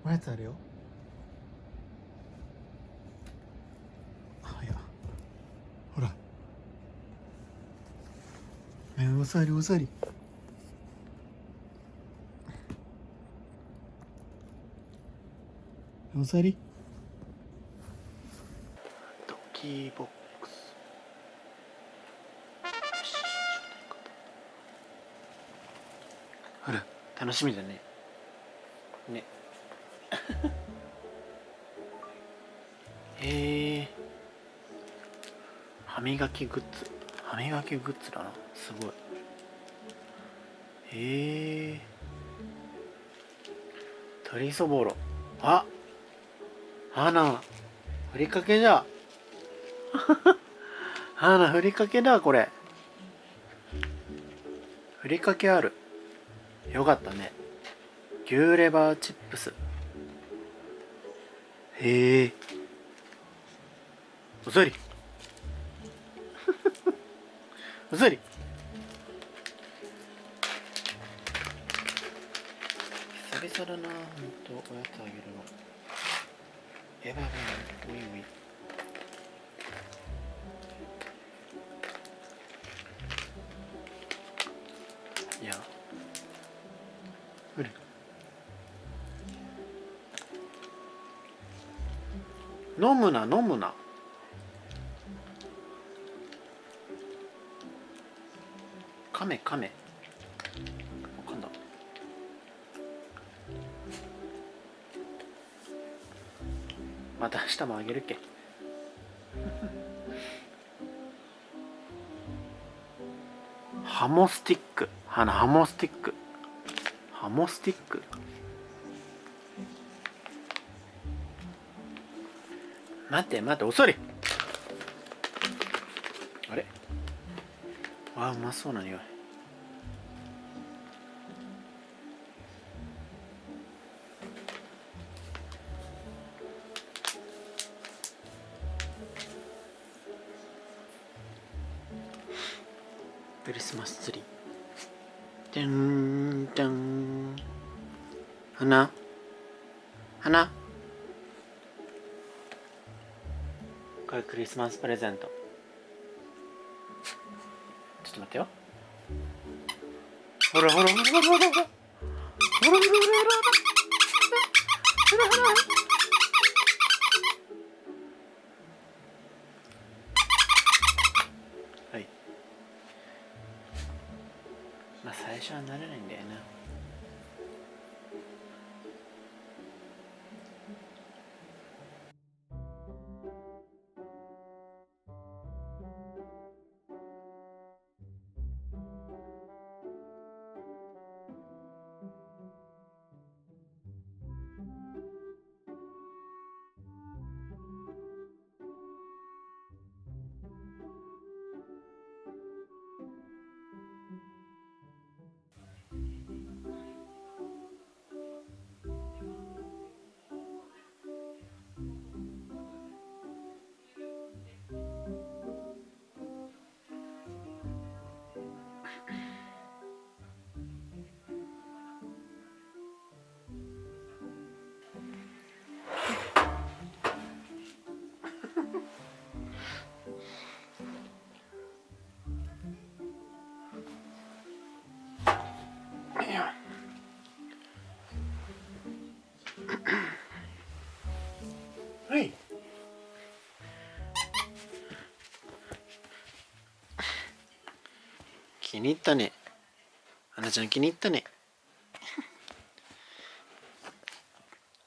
おやつあるよ。あ、いや、ほら、おさりおさり。おさり。ドッキーボックス。ほら、楽しみだね。ね。歯磨きグッズ。歯磨きグッズだな。すごい。鶏そぼろ。あ、花ふりかけじゃ。花ふりかけだこれ。ふりかけある。よかったね。牛レバーチップス。お座り。お座り。久々だな、ほんとおやつあげるの。やばいやばい、おいおい。いや、うる。飲むな飲むな。カメカメ。わかんだ。また明日もあげるっけ。ハモスティック。花ハモスティック。ハモスティック。待って待って、おそり。あれ、あ、うまそうな匂い。クリスマスツリー。てんてん。花花。これクリスマスプレゼント。ちょっと待ってよ。ほらほらほらほらほらほらほらほらほらほらほらほらほら。はい。まあ最初は慣れないんだよな。はい。気に入ったね。花ちゃん気に入ったね。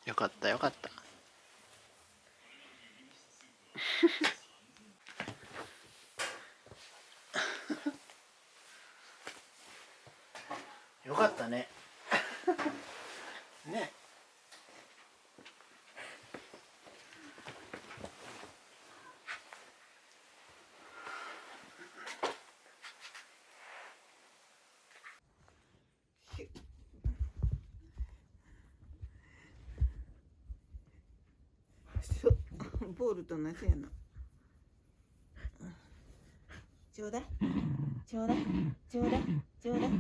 よかったよかった。よかったね。ね。ボールと同じやな。ちょうだいちょうだいちょうだいちょうだい。